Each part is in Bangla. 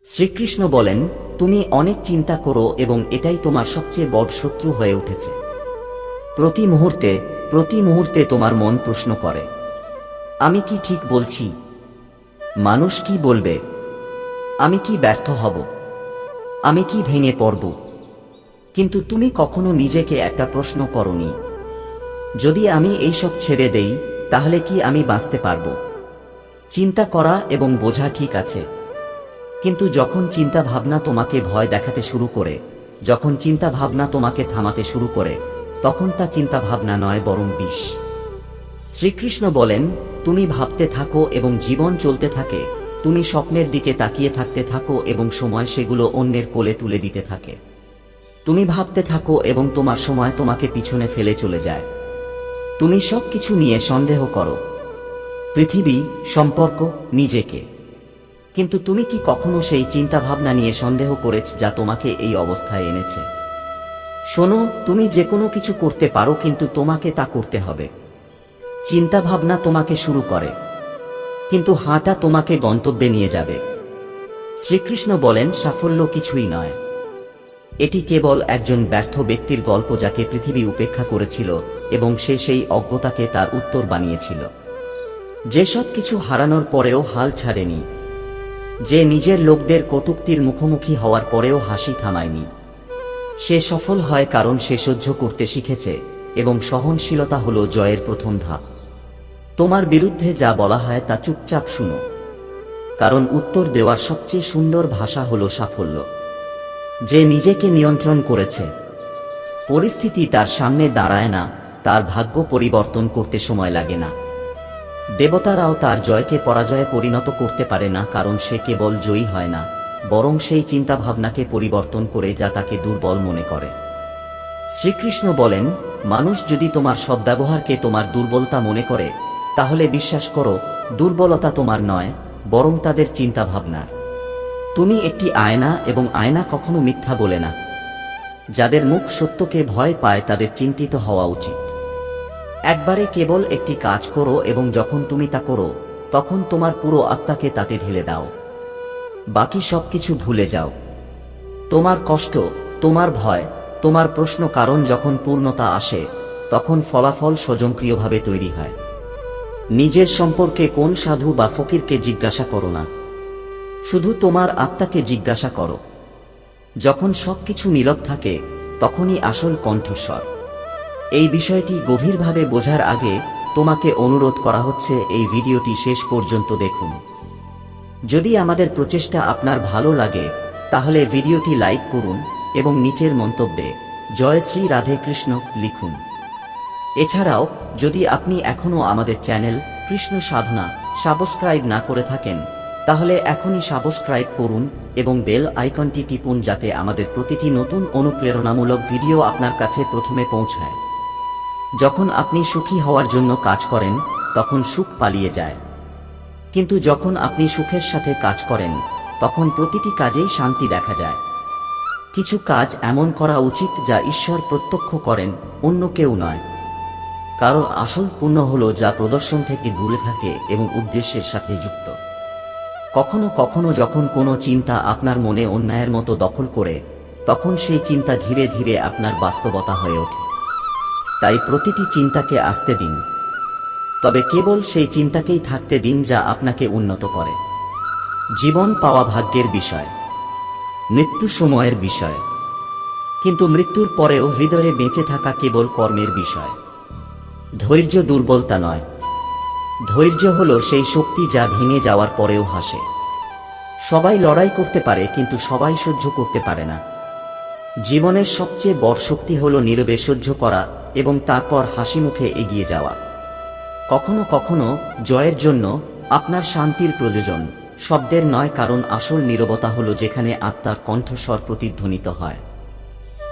শ্রীকৃষ্ণ বলেন, তুমি অনেক চিন্তা করো এবং এটাই তোমার সবচেয়ে বড় শত্রু হয়ে উঠেছে। প্রতি মুহূর্তে তোমার মন প্রশ্ন করে, আমি কি ঠিক বলছি? মানুষ কি বলবে? আমি কি ব্যর্থ হব? আমি কি ভেঙে পড়ব? কিন্তু তুমি কখনো নিজেকে একটা প্রশ্ন করনি, যদি আমি এইসব ছেড়ে দেই তাহলে কি আমি বাঁচতে পারব? চিন্তা করা এবং বোঝা ঠিক আছে, কিন্তু যখন চিন্তা ভাবনা তোমাকে ভয় দেখাতে শুরু করে, যখন চিন্তা ভাবনা তোমাকে থামাতে শুরু করে, তখন তা চিন্তা ভাবনা নয় বরং বিষ। শ্রীকৃষ্ণ বলেন, তুমি ভাবতে থাকো এবং জীবন চলতে থাকে, তুমি স্বপ্নের দিকে তাকিয়ে থাকতে থাকো এবং সময় সেগুলো অন্যের কোলে তুলে দিতে থাকে। তুমি ভাবতে থাকো এবং তোমার সময় তোমাকে পিছনে ফেলে চলে যায়। তুমি সবকিছু নিয়ে সন্দেহ করো, পৃথিবী, সম্পর্ক, নিজেকে। কিন্তু তুমি কি কখনো সেই চিন্তা ভাবনা নিয়ে সন্দেহ করেছ যা তোমাকে এই অবস্থায় এনেছে? শোনো, তুমি যে কোনো কিছু করতে পারো, কিন্তু তোমাকে তা করতে হবে। চিন্তা ভাবনা তোমাকে শুরু করে, কিন্তু হাঁটা তোমাকে গন্তব্যে নিয়ে যাবে। শ্রীকৃষ্ণ বলেন, সাফল্য কিছুই নয়, এটি কেবল একজন ব্যর্থ ব্যক্তির গল্প যাকে পৃথিবী উপেক্ষা করেছিল এবং সে সেই অজ্ঞতাকে তার উত্তর বানিয়েছিল। যে সব কিছু হারানোর পরেও হাল ছাড়েনি, যে নিজের লোকদের কটূক্তির মুখোমুখি হওয়ার পরেও হাসি থামায়নি, সে সফল হয় কারণ সে সহ্য করতে শিখেছে এবং সহনশীলতা হলো জয়ের প্রথম ধাপ। তোমার বিরুদ্ধে যা বলা হয় তা চুপচাপ শুনো, কারণ উত্তর দেওয়ার সবচেয়ে সুন্দর ভাষা হলো সাফল্য। যে নিজেকে নিয়ন্ত্রণ করেছে, পরিস্থিতি তার সামনে দাঁড়ায় না, তার ভাগ্য পরিবর্তন করতে সময় লাগে না। দেবতারাও তার জয়কে পরাজয়ে পরিণত করতে পারে না, কারণ সে কেবল জয়ী হয় না, বরং সেই চিন্তাভাবনাকে পরিবর্তন করে যা তাকে দুর্বল মনে করে। শ্রীকৃষ্ণ বলেন, মানুষ যদি তোমার সদ্ব্যবহারকে তোমার দুর্বলতা মনে করে, তাহলে বিশ্বাস করো, দুর্বলতা তোমার নয়, বরং তাদের চিন্তাভাবনার। তুমি একটি আয়না এবং আয়না কখনো মিথ্যা বলে না। যাদের মুখ সত্যকে ভয় পায় তাদের চিন্তিত হওয়া উচিত। একবারে কেবল একটি কাজ করো এবং যখন তুমি তা করো, তখন তোমার পুরো আত্মাকে তাতে ঢেলে দাও। বাকি সবকিছু ভুলে যাও। তোমার কষ্ট, তোমার ভয়, তোমার প্রশ্ন, কারণ যখন পূর্ণতা আসে তখন ফলাফল স্বয়ংক্রিয়ভাবে তৈরি হয়। নিজের সম্পর্কে কোন সাধু বা ফকিরকে জিজ্ঞাসা করো না, শুধু তোমার আত্মাকে জিজ্ঞাসা করো। যখন সবকিছু নীরব থাকে তখনই আসল কণ্ঠস্বর। এই বিষয়টি গভীরভাবে বোঝার আগে তোমাকে অনুরোধ করা হচ্ছে, এই ভিডিওটি শেষ পর্যন্ত দেখুন। যদি আমাদের প্রচেষ্টা আপনার ভালো লাগে তাহলে ভিডিওটি লাইক করুন এবং নিচের মন্তব্যে জয় শ্রী রাধে কৃষ্ণ লিখুন। এছাড়াও যদি আপনি এখনও আমাদের চ্যানেল কৃষ্ণ সাধনা সাবস্ক্রাইব না করে থাকেন, তাহলে এখনই সাবস্ক্রাইব করুন এবং বেল আইকনটি টিপুন, যাতে আমাদের প্রতিটি নতুন অনুপ্রেরণামূলক ভিডিও আপনার কাছে প্রথমে পৌঁছায়। যখন আপনি সুখী হওয়ার জন্য কাজ করেন তখন সুখ পালিয়ে যায়, কিন্তু যখন আপনি সুখের সাথে কাজ করেন তখন প্রতিটি কাজেই শান্তি দেখা যায়। কিছু কাজ এমন করা উচিত যা ঈশ্বর প্রত্যক্ষ করেন, অন্য কেউ নয়। কারণ আসল পুণ্য হলো যা প্রদর্শন থেকে দূরে থাকে এবং উদ্দেশ্যের সাথে যুক্ত। কখনো কখনো যখন কোনো চিন্তা আপনার মনে অন্যায়ের মতো দখল করে, তখন সেই চিন্তা ধীরে ধীরে আপনার বাস্তবতা হয়ে ওঠে। তাই প্রতিটি চিন্তাকে আসতে দিন, তবে কেবল সেই চিন্তাকেই থাকতে দিন যা আপনাকে উন্নত করে। জীবন পাওয়া ভাগ্যের বিষয়, মৃত্যু সময়ের বিষয়, কিন্তু মৃত্যুর পরেও হৃদয়ে বেঁচে থাকা কেবল কর্মের বিষয়। ধৈর্য দুর্বলতা নয়, ধৈর্য হলো সেই শক্তি যা ভেঙে যাওয়ার পরেও হাসে। সবাই লড়াই করতে পারে, কিন্তু সবাই সহ্য করতে পারে না। জীবনের সবচেয়ে বড় শক্তি হলো নীরবে সহ্য করা এবং তারপর হাসি মুখে এগিয়ে যাওয়া। কখনো কখনো জয়ের জন্য আপনার শান্তির প্রয়োজন, শব্দের নয়, কারণ আসল নীরবতা হলো যেখানে আত্মার কণ্ঠস্বর প্রতিধ্বনিত হয়।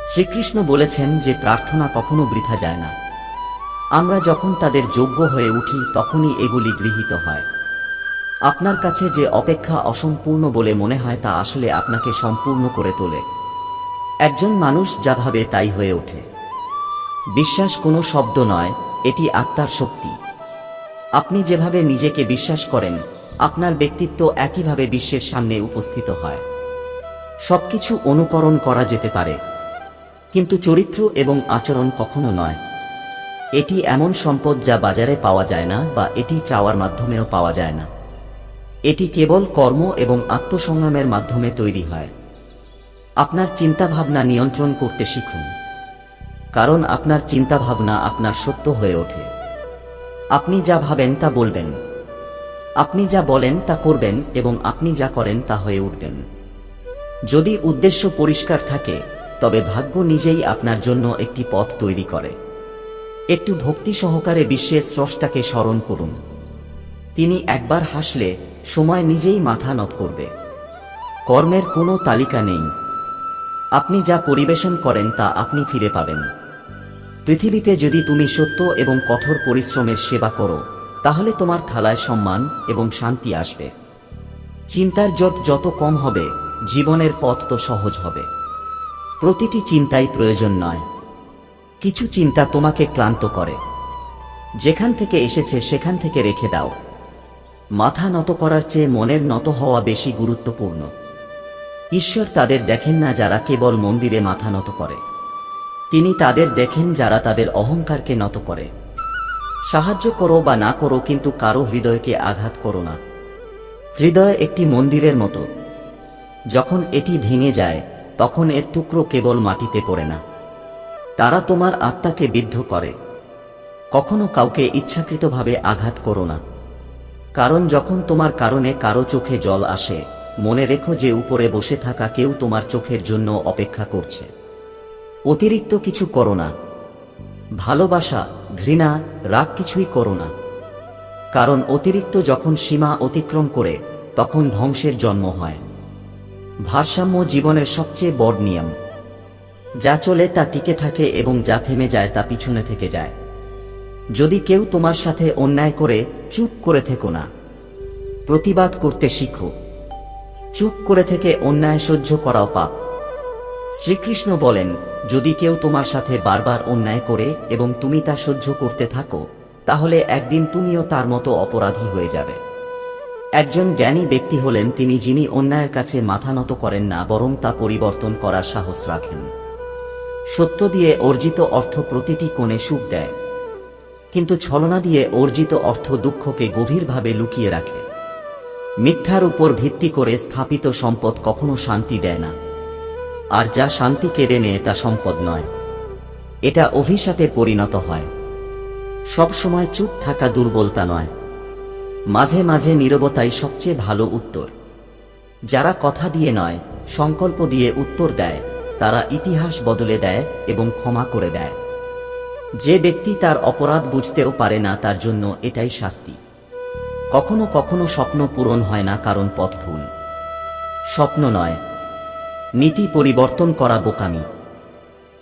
শ্রীকৃষ্ণ বলেছেন যে প্রার্থনা কখনো বৃথা যায় না। আমরা যখন তাদের যোগ্য হয়ে উঠি তখনই এগুলি গৃহীত হয়। আপনার কাছে যে অপেক্ষা অসম্পূর্ণ বলে মনে হয় তা আসলে আপনাকে সম্পূর্ণ করে তোলে। একজন মানুষ যা ভাবে তাই হয়ে ওঠে। বিশ্বাস কোনো শব্দ নয়, এটি আত্মার শক্তি। আপনি যেভাবে নিজেকে বিশ্বাস করেন, আপনার ব্যক্তিত্ব একইভাবে বিশ্বের সামনে উপস্থিত হয়। সবকিছু অনুকরণ করা যেতে পারে, কিন্তু চরিত্র এবং আচরণ কখনো নয়। এটি এমন সম্পদ যা বাজারে পাওয়া যায় না, বা এটি চাওয়ার মাধ্যমেও পাওয়া যায় না। এটি কেবল কর্ম এবং আত্মসংগ্রামের মাধ্যমে তৈরি হয়। আপনার চিন্তাভাবনা নিয়ন্ত্রণ করতে শিখুন, কারণ আপনার চিন্তাভাবনা আপনার সত্য হয়ে ওঠে। আপনি যা ভাবেন তা বলবেন, আপনি যা বলেন তা করবেন, এবং আপনি যা করেন তা হয়ে উঠবেন। যদি উদ্দেশ্য পরিষ্কার থাকে, তবে ভাগ্য নিজেই আপনার জন্য একটি পথ তৈরি করে। একটু ভক্তি সহকারে বিশ্বের স্রষ্টাকে স্মরণ করুন। তিনি একবার হাসলে সময় নিজেই মাথা নত করবে। কর্মের কোনো তালিকা নেই। আপনি যা পরিবেশন করেন তা আপনি ফিরে পাবেন। পৃথিবীতে যদি তুমি সত্য এবং কঠোর পরিশ্রমের সেবা করো, তাহলে তোমার থালায় সম্মান এবং শান্তি আসবে। চিন্তার জট যত কম হবে, জীবনের পথ তো সহজ হবে। প্রতিটি চিন্তাই প্রয়োজন নয়। কিছু চিন্তা তোমাকে ক্লান্ত করে। যেখান থেকে এসেছে সেখান থেকে রেখে দাও। মাথা নত করার চেয়ে মনের নত হওয়া বেশি গুরুত্বপূর্ণ। ঈশ্বর তাদের দেখেন না যারা কেবল মন্দিরে মাথা নত করে। তিনি তাদের দেখেন যারা তাদের অহংকারকে নত করে। সাহায্য করো বা না করো, কিন্তু কারো হৃদয়কে আঘাত করো না। হৃদয় একটি মন্দিরের মতো। যখন এটি ভেঙে যায়, তখন এর টুকরো কেবল মাটিতে পড়ে না, তারা তোমার আত্মাকে বিদ্ধ করে। কখনো কাউকে ইচ্ছাকৃতভাবে আঘাত করো না, কারণ যখন তোমার কারণে কারো চোখে জল আসে, মনে রেখো যে উপরে বসে থাকা কেউ তোমার চোখের জন্য অপেক্ষা করছে। অতিরিক্ত কিছু করো না। ভালোবাসা, ঘৃণা, রাগ কিছুই করো না, কারণ অতিরিক্ত যখন সীমা অতিক্রম করে, তখন ধ্বংসের জন্ম হয়। ভারসাম্য জীবনের সবচেয়ে বড় নিয়ম। যা চলে তা টিকে থাকে, এবং যা থেমে যায় তা পিছনে থেকে যায়। যদি কেউ তোমার সাথে অন্যায় করে, চুপ করে থেকো না। প্রতিবাদ করতে শিখো। চুপ করে থেকে অন্যায় সহ্য করাও পাপ। শ্রীকৃষ্ণ বলেন, যদি কেউ তোমার সাথে বারবার অন্যায় করে এবং তুমি তা সহ্য করতে থাকো, তাহলে একদিন তুমিও তার মতো অপরাধী হয়ে যাবে। একজন জ্ঞানী ব্যক্তি হলেন যিনি অন্যায়ের কাছে মাথা নত করেন না, বরং তা পরিবর্তন করার সাহস রাখেন। সত্য দিয়ে অর্জিত অর্থ প্রতিটি কোণে সুখ দেয়, কিন্তু ছলনা দিয়ে অর্জিত অর্থ দুঃখকে গভীরভাবে লুকিয়ে রাখে। মিথ্যার উপর ভিত্তি করে স্থাপিত সম্পদ কখনো শান্তি দেয় না, আর যা শান্তি কেড়ে নেয় তা সম্পদ নয়, এটা অভিশাপে পরিণত হয়। সব সময় চুপ থাকা দুর্বলতা নয়, মাঝে মাঝে নীরবতাই সবচেয়ে ভালো উত্তর। যারা কথা দিয়ে নয়, সংকল্প দিয়ে উত্তর দেয়, তারা ইতিহাস বদলে দেয় এবং ক্ষমা করে দেয়। যে ব্যক্তি তার অপরাধ বুঝতেও পারে না, তার জন্য এটাই শাস্তি। কখনো কখনো স্বপ্ন পূরণ হয় না, কারণ পথ ভুল। স্বপ্ন নয়, নীতি পরিবর্তন করা বোকামি,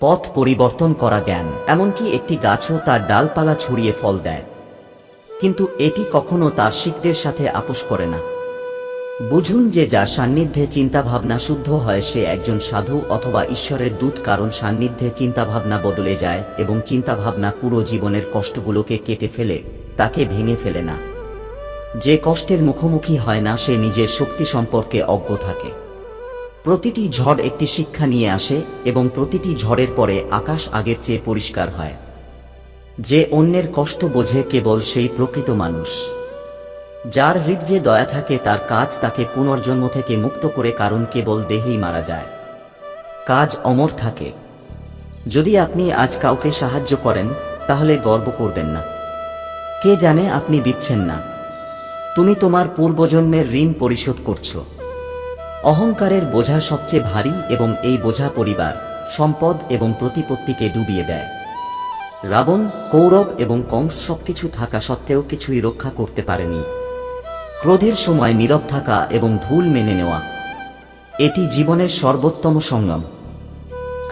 পথ পরিবর্তন করা জ্ঞান। এমনকি একটি গাছও তার ডালপালা ছড়িয়ে ফল দেয়, কিন্তু এটি কখনো তার শিকড়ের সাথে আপোষ করে না। বুঝুন যে যার সান্নিধ্যে চিন্তাভাবনা শুদ্ধ হয়, সে একজন সাধু অথবা ঈশ্বরের দূত, কারণ সান্নিধ্যে চিন্তাভাবনা বদলে যায়, এবং চিন্তাভাবনা পুরো জীবনের কষ্টগুলোকে কেটে ফেলে, তাকে ভেঙে ফেলে না। যে কষ্টের মুখোমুখি হয় না, সে নিজের শক্তি সম্পর্কে অজ্ঞ থাকে। প্রতিটি ঝড় একটি শিক্ষা নিয়ে আসে, এবং প্রতিটি ঝড়ের পরে আকাশ আগের চেয়ে পরিষ্কার হয়। যে অন্যের কষ্ট বোঝে, কেবল সেই প্রকৃত মানুষ। যার হৃদয়ে দয়া থাকে, তার কাজ তাকে পুনর্জন্ম থেকে মুক্ত করে, কারণ কেবল দেহেই মারা যায়, কাজ অমর থাকে। যদি আপনি আজ কাউকে সাহায্য করেন, তাহলে গর্ব করবেন না। কে জানে আপনি দিচ্ছেন না, তুমি তোমার পূর্বজন্মের ঋণ পরিশোধ করছো। অহংকারের বোঝা সবচেয়ে ভারী, এবং এই বোঝা পরিবার, সম্পদ এবং প্রতিপত্তিকে ডুবিয়ে দেয়। রাবণ, কৌরব এবং কংস সবকিছু থাকা সত্ত্বেও কিছুই রক্ষা করতে পারেনি। ক্রোধের সময় নীরব থাকা এবং ভুল মেনে নেওয়া, এটি জীবনের সর্বোত্তম সংযম।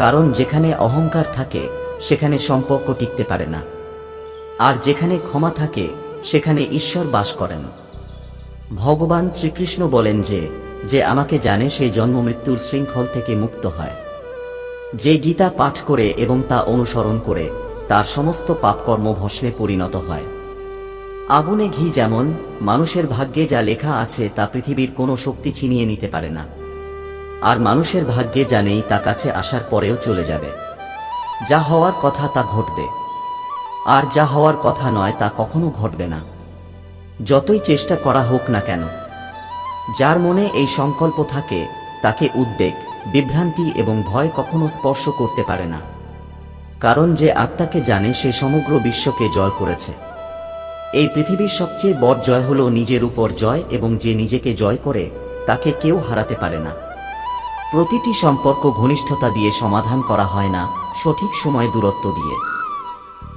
কারণ যেখানে অহংকার থাকে, সেখানে সম্পর্ক টিকতে পারে না, আর যেখানে ক্ষমা থাকে, সেখানে ঈশ্বর বাস করেন। ভগবান শ্রীকৃষ্ণ বলেন যে আমাকে জানে, সে জন্মমৃত্যুর শৃঙ্খল থেকে মুক্ত হয়। যে গীতা পাঠ করে এবং তা অনুসরণ করে, তার সমস্ত পাপকর্ম ভস্মে পরিণত হয়। আগুনে ঘি যেমন, মানুষের ভাগ্যে যা লেখা আছে তা পৃথিবীর কোনো শক্তি ছিনিয়ে নিতে পারে না। আর মানুষের ভাগ্যে যা নেই তা কাছে আসার পরেও চলে যাবে। যা হওয়ার কথা তা ঘটবে, আর যা হওয়ার কথা নয় তা কখনো ঘটবে না, যতই চেষ্টা করা হোক না কেন। যার মনে এই সংকল্প থাকে তাকে উদ্বেগ, বিভ্রান্তি এবং ভয় কখনো স্পর্শ করতে পারে না, কারণ যে আত্মাকে জানে সে সমগ্র বিশ্বকে জয় করেছে। এই পৃথিবীর সবচেয়ে বড় জয় হলো নিজের উপর জয়, এবং যে নিজেকে জয় করে তাকে কেউ হারাতে পারে না। প্রতিটি সম্পর্ক ঘনিষ্ঠতা দিয়ে সমাধান করা হয় না, সঠিক সময়ে দূরত্ব দিয়ে।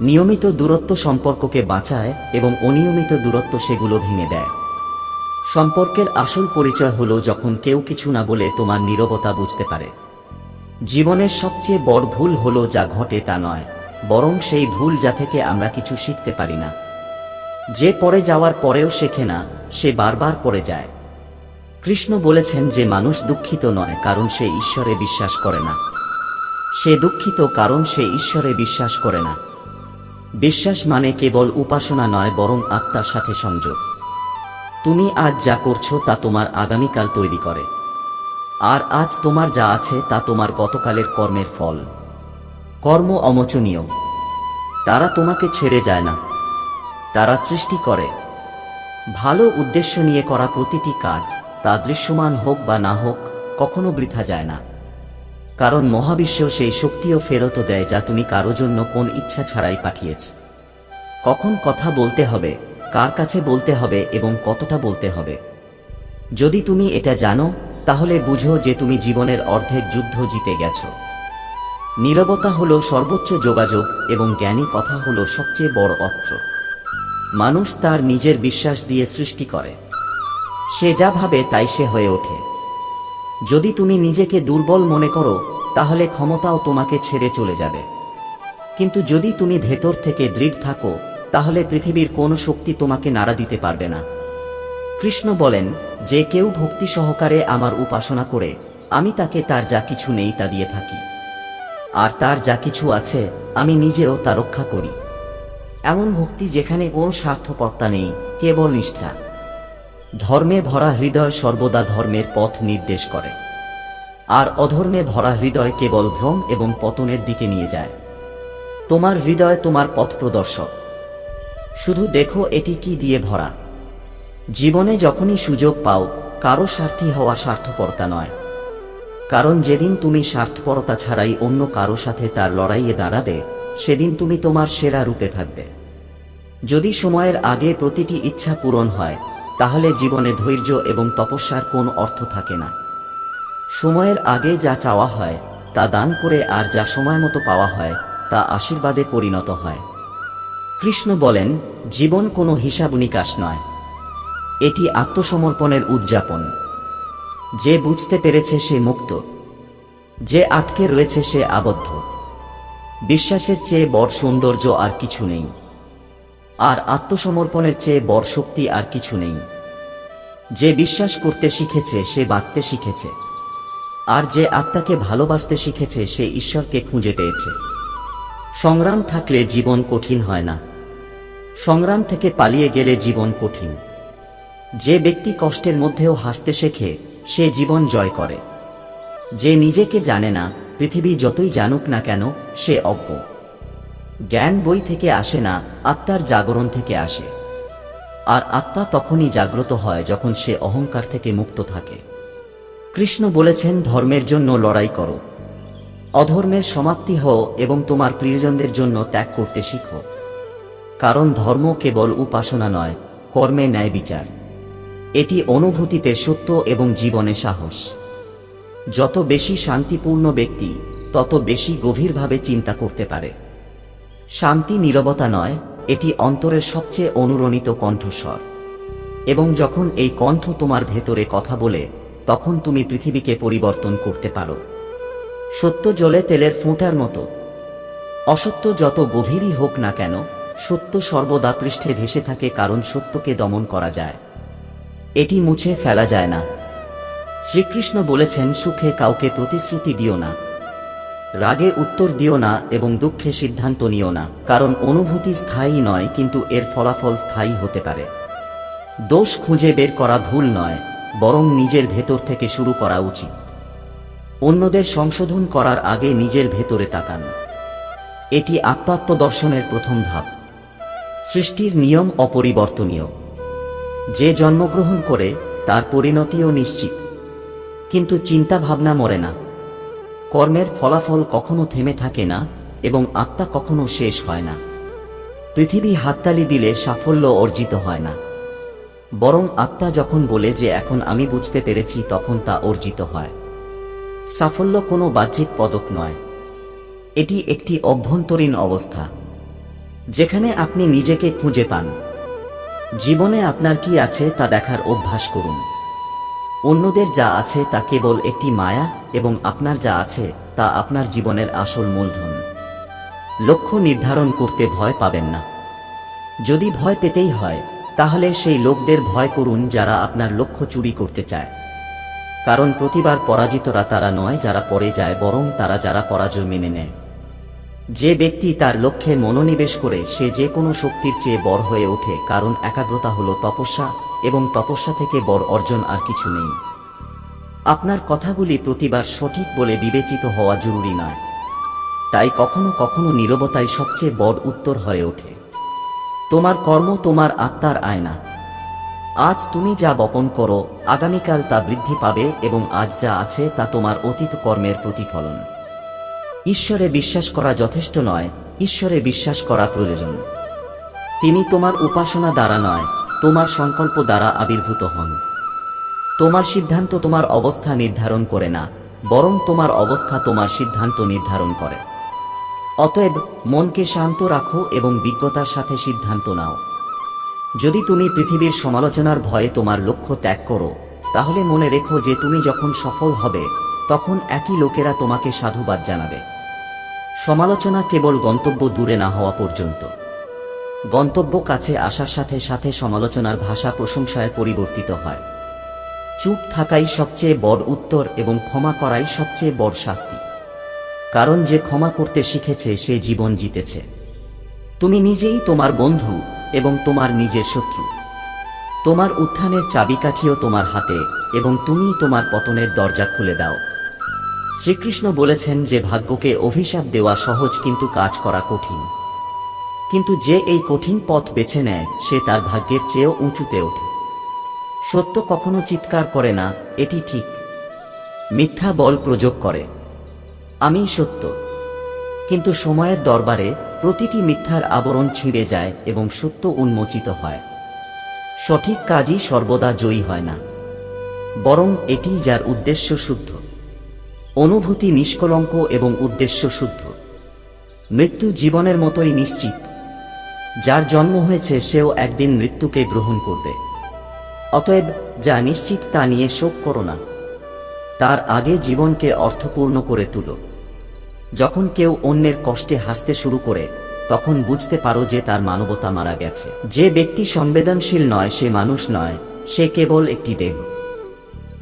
নিয়মিত দূরত্ব সম্পর্ককে বাঁচায় এবং অনিয়মিত দূরত্ব সেগুলো ভেঙে দেয়। সম্পর্কের আসল পরিচয় হলো যখন কেউ কিছু না বলে তোমার নীরবতা বুঝতে পারে। জীবনের সবচেয়ে বড় ভুল হলো যা ঘটে তা নয়, বরং সেই ভুল যা থেকে আমরা কিছু শিখতে পারি না। যে পড়ে যাওয়ার পরেও শেখে না, সে বারবার পড়ে যায়। কৃষ্ণ বলেছেন যে মানুষ দুঃখিত নয় কারণ সে ঈশ্বরে বিশ্বাস করে না, সে দুঃখিত কারণ সে ঈশ্বরে বিশ্বাস করে না। বিশ্বাস মানে কেবল উপাসনা নয়, বরং আত্মার সাথে সংযোগ। তুমি আজ যা করছো তা তোমার আগামীকাল তৈরি করে, আর আজ তোমার যা আছে তা তোমার গতকালের কর্মের ফল। কর্ম অমোচনীয়, তারা তোমাকে ছেড়ে যায় না, তারা সৃষ্টি করে। ভালো উদ্দেশ্য নিয়ে করা প্রতিটি কাজ, তা দৃশ্যমান হোক বা না হোক, কখনো বৃথা যায় না, কারণ মহাবিশ্ব সেই শক্তিও ফেরত দেয় যা তুমি কারো জন্য কোন ইচ্ছা ছাড়াই পাঠিয়েছ। কখন কথা বলতে হবে, কার কাছে বলতে হবে এবং কতটা বলতে হবে, যদি তুমি এটা জানো তাহলে বুঝো যে তুমি জীবনের অর্ধেক যুদ্ধ জিতে গেছো। নীরবতা হলো সর্বোচ্চ যোগাযোগ এবং জ্ঞানী কথা হলো সবচেয়ে বড় অস্ত্র। মানুষ তার নিজের বিশ্বাস দিয়ে সৃষ্টি করে, সে যা ভাবে তাই সে হয়ে ওঠে। যদি তুমি নিজেকে দুর্বল মনে করো তাহলে ক্ষমতাও তোমাকে ছেড়ে চলে যাবে, কিন্তু যদি তুমি ভেতর থেকে দৃঢ় থাকো তাহলে পৃথিবীর কোনো শক্তি তোমাকে নাড়া দিতে পারবে না। কৃষ্ণ বলেন, যে কেউ ভক্তি সহকারে আমার উপাসনা করে আমি তাকে তার যা কিছু নেই তা দিয়ে থাকি, আর তার যা কিছু আছে আমি নিজেও তা রক্ষা করি। এমন ভক্তি যেখানে কোনো স্বার্থপরতা নেই, কেবল নিষ্ঠা। ধর্মে ভরা হৃদয় সর্বদা ধর্মের পথ নির্দেশ করে, আর অধর্মে ভরা হৃদয় কেবল ভ্রম এবং পতনের দিকে নিয়ে যায়। তোমার হৃদয় তোমার পথ প্রদর্শক, শুধু দেখো এটি কি দিয়ে ভরা। জীবনে যখনই সুযোগ পাও, কারো স্বার্থী হওয়া স্বার্থপরতা নয়, কারণ যেদিন তুমি স্বার্থপরতা ছাড়াই অন্য কারো সাথে তার লড়াইয়ে দাঁড়াবে, সেদিন তুমি তোমার সেরা রূপে থাকবে। যদি সময়ের আগে প্রতিটি ইচ্ছা পূরণ হয়, তাহলে জীবনে ধৈর্য এবং তপস্যার কোনো অর্থ থাকে না। সময়ের আগে যা চাওয়া হয় তা দান করে, আর যা সময় মতো পাওয়া হয় তা আশীর্বাদে পরিণত হয়। কৃষ্ণ বলেন, জীবন কোনো হিসাব নিকাশ নয়, এটি আত্মসমর্পণের উদযাপন। যে বুঝতে পেরেছে সে মুক্ত, যে আটকে রয়েছে সে আবদ্ধ। বিশ্বাসের চেয়ে বড় সৌন্দর্য আর কিছু নেই, আর আত্মসমর্পণের চেয়ে বড় শক্তি আর কিছু নেই। যে বিশ্বাস করতে শিখেছে সে বাঁচতে শিখেছে, আর যে আত্মাকে ভালোবাসতে শিখেছে সে ঈশ্বরকে খুঁজে পেয়েছে। সংগ্রাম থাকলে জীবন কঠিন হয় না, সংগ্রাম থেকে পালিয়ে গেলে জীবন কঠিন। যে ব্যক্তি কষ্টের মধ্যেও হাসতে শেখে সে জীবন জয় করে। যে নিজেকে জানে না, পৃথিবী যতই জানুক না কেন সে অজ্ঞ। জ্ঞান বই থেকে আসে না, আত্মার জাগরণ থেকে আসে, আর আত্মা তখনই জাগ্রত হয় যখন সে অহংকার থেকে মুক্ত থাকে। কৃষ্ণ বলেছেন, ধর্মের জন্য লড়াই করো, অধর্মের সমাপ্তি হও এবং তোমার প্রিয়জনদের জন্য ত্যাগ করতে শিখো, কারণ ধর্ম কেবল উপাসনা নয়, কর্মে ন্যায় বিচার। এটি অনুভূতিতে সত্য এবং জীবনে সাহস। যত বেশি শান্তিপূর্ণ ব্যক্তি তত বেশি গভীরভাবে চিন্তা করতে পারে। শান্তি নীরবতা নয়, এটি অন্তরের সবচেয়ে অনুরণিত কণ্ঠস্বর, এবং যখন এই কণ্ঠ তোমার ভেতরে কথা বলে তখন তুমি পৃথিবীকে পরিবর্তন করতে পারো। সত্য জলে তেলের ফোঁটার মতো। অসত্য যত গভীরই হোক না কেন, সত্য সর্বদা পৃষ্ঠে ভেসে থাকে, কারণ সত্যকে দমন করা যায়, এটি মুছে ফেলা যায় না। শ্রীকৃষ্ণ বলেছেন, সুখে কাউকে প্রতিশ্রুতি দিও না, রাগে উত্তর দিও না এবং দুঃখে সিদ্ধান্ত নিও না, কারণ অনুভূতি স্থায়ী নয় কিন্তু এর ফলাফল স্থায়ী হতে পারে। দোষ খুঁজে বের করা ভুল নয়, বরং নিজের ভেতর থেকে শুরু করা উচিত। অন্যদের সংশোধন করার আগে নিজের ভেতরে তাকান। এটি আত্মদর্শনের প্রথম ধাপ। সৃষ্টির নিয়ম অপরিবর্তনীয়। যে জন্মগ্রহণ করে তার পরিণতিও নিশ্চিত, কিন্তু চিন্তা ভাবনা মরে না। কর্মের ফলাফল কখনো থেমে থাকে না এবং আত্মা কখনো শেষ হয় না। পৃথিবী হাততালি দিলে সাফল্য অর্জিত হয় না, বরং আত্মা যখন বলে যে এখন আমি বুঝতে পেরেছি, তখন তা অর্জিত হয়। সাফল্য কোনো বাহ্যিক পদক নয়, এটি একটি অভ্যন্তরীণ অবস্থা যেখানে আপনি নিজেকে খুঁজে পান। জীবনে আপনার কি আছে তা দেখার অভ্যাস করুন। অন্যদের যা আছে তা কেবল একটি মায়া এবং আপনার যা আছে তা আপনার জীবনের আসল মূলধন। লক্ষ্য নির্ধারণ করতে ভয় পাবেন না। যদি ভয় পেতেই হয়, তাহলে সেই লোকদের ভয় করুন যারা আপনার লক্ষ্য চুরি করতে চায়। কারণ প্রতিবার পরাজিতরা তারা নয় যারা পড়ে যায়, বরং তারা যারা পরাজয় মেনে নেয়। যে ব্যক্তি তার লক্ষ্যে মনোনিবেশ করে সে যে কোনো শক্তির চেয়ে বড় হয়ে ওঠে, কারণ একাগ্রতা হলো তপস্যা এবং তপস্যা থেকে বড় অর্জন আর কিছু নেই। আপনার কথাগুলি প্রতিবার সঠিক বলে বিবেচিত হওয়া জরুরি নয়, তাই কখনো কখনো নীরবতাই সবচেয়ে বড় উত্তর হয়ে ওঠে। তোমার কর্ম তোমার আত্মার আয়না। আজ তুমি যা বপন করো, আগামীকাল তা বৃদ্ধি পাবে এবং আজ যা আছে তা তোমার অতীত কর্মের প্রতিফলন। ঈশ্বরে বিশ্বাস করা যথেষ্ট নয়, ঈশ্বরে বিশ্বাস করা প্রয়োজন। তিনি তোমার উপাসনা দ্বারা নয়, তোমার সংকল্প দ্বারা আবির্ভূত হন। তোমার সিদ্ধান্ত তোমার অবস্থা নির্ধারণ করে না, বরং তোমার অবস্থা তোমার সিদ্ধান্ত নির্ধারণ করে। অতএব মনকে শান্ত রাখো এবং বিজ্ঞতার সাথে সিদ্ধান্ত নাও। যদি তুমি পৃথিবীর সমালোচনার ভয়ে তোমার লক্ষ্য ত্যাগ করো, তাহলে মনে রেখো যে তুমি যখন সফল হবে তখন একই লোকেরা তোমাকে সাধুবাদ জানাবে। সমালোচনা কেবল গন্তব্য দূরে না হওয়া পর্যন্ত। গন্তব্য কাছে আসার সাথে সাথে সমালোচনার ভাষা প্রশংসায় পরিবর্তিত হয়। চুপ থাকাই সবচেয়ে বড় উত্তর এবং ক্ষমা করাই সবচেয়ে বড় শাস্তি। কারণ যে ক্ষমা করতে শিখেছে সে জীবন জিতেছে। তুমি নিজেই তোমার বন্ধু এবং তোমার নিজের শত্রু। তোমার উত্থানের চাবিকাঠিও তোমার হাতে এবং তুমি তোমার পতনের দরজা খুলে দাও। শ্রীকৃষ্ণ বলেছেন যে ভাগ্যকে অভিশাপ দেওয়া সহজ কিন্তু কাজ করা কঠিন। কিন্তু যে এই কঠিন পথ বেছে নেয় সে তার ভাগ্যের চেয়েও উঁচুতে ওঠে। সত্য কখনো চিৎকার করে না, এটি ঠিক। মিথ্যা বল প্রয়োগ করে, আমি সত্য। কিন্তু সময়ের দরবারে প্রতিটি মিথ্যার আবরণ ছিঁড়ে যায় এবং সত্য উন্মোচিত হয়। সঠিক কাজই সর্বদা জয়ী হয় না, বরং এটি যার উদ্দেশ্য শুদ্ধ। অনুভূতি নিষ্কলঙ্ক এবং উদ্দেশ্য শুদ্ধ। মৃত্যু জীবনের মতোই নিশ্চিত। যার জন্ম হয়েছে সেও একদিন মৃত্যুকে গ্রহণ করবে। অতএব যা নিশ্চিত তা নিয়ে শোক করো না, তার আগে জীবনকে অর্থপূর্ণ করে তুলো। যখন কেউ অন্যের কষ্টে হাসতে শুরু করে তখন বুঝতে পারো যে তার মানবতা মারা গেছে। যে ব্যক্তি সংবেদনশীল নয় সে মানুষ নয়, সে কেবল একটি দেহ।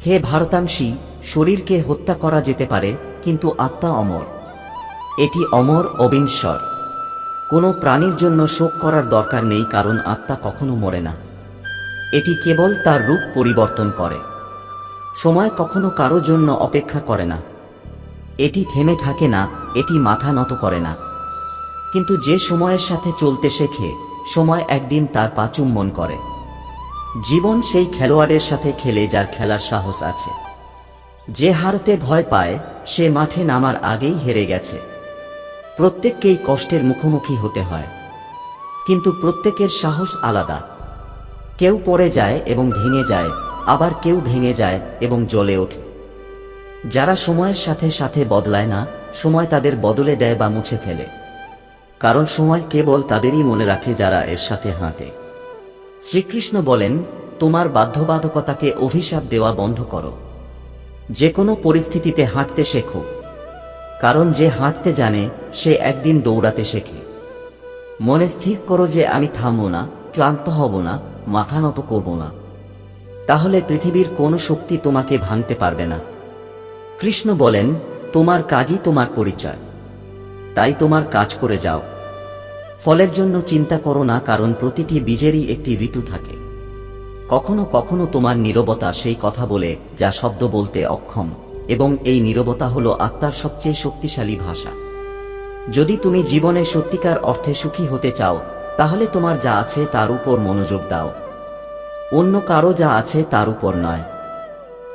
হে ভারতাংশী, শরীরকে হত্যা করা যেতে পারে কিন্তু আত্মা অমর। এটি অমর, অবিনশ্বর। কোনো প্রাণীর জন্য শোক করার দরকার নেই, কারণ আত্মা কখনো মরে না। এটি কেবল তার রূপ পরিবর্তন করে। সময় কখনো কারো জন্য অপেক্ষা করে না। এটি থেমে থাকে না, এটি মাথা নত করে না। কিন্তু যে সময়ের সাথে চলতে শেখে, সময় একদিন তার পা চুম্বন করে। জীবন সেই খেলোয়াড়ের সাথে খেলে যার খেলার সাহস আছে। যে হারতে ভয় পায় সে মাঠে নামার আগেই হেরে গেছে। প্রত্যেককেই কষ্টের মুখোমুখি হতে হয়, কিন্তু প্রত্যেকের সাহস আলাদা। কেউ পড়ে যায় এবং ভেঙে যায়, আবার কেউ ভেঙে যায় এবং জ্বলে ওঠে। যারা সময়ের সাথে সাথে বদলায় না, সময় তাদের বদলে দেয় বা মুছে ফেলে। কারণ সময় কেবল তাদেরই মনে রাখে যারা এর সাথে হাঁটে। শ্রীকৃষ্ণ বলেন, তোমার বাধ্যবাধকতাকে অভিশাপ দেওয়া বন্ধ করো। যে কোনো পরিস্থিতিতে হাঁটতে শেখো, কারণ যে হাঁটতে জানে সে একদিন দৌড়াতে শেখে। মনে স্থির করো যে আমি থামব না, ক্লান্ত হব না, মাথা নত করব না। তাহলে পৃথিবীর কোনো শক্তি তোমাকে ভাঙতে পারবে না। কৃষ্ণ বলেন, তোমার কাজই তোমার পরিচয়, তাই তোমার কাজ করে যাও। ফলের জন্য চিন্তা করো না, কারণ প্রতিটি বীজেরই একটি ঋতু থাকে। কখনো কখনো তোমার নীরবতা সেই কথা বলে যা শব্দ বলতে অক্ষম। এবং এই নীরবতা হলো আত্মার সবচেয়ে শক্তিশালী ভাষা। যদি তুমি জীবনে সত্যিকার অর্থে সুখী হতে চাও, তাহলে তোমার যা আছে তার উপর মনোযোগ দাও, অন্য কারো যা আছে তার উপর নয়।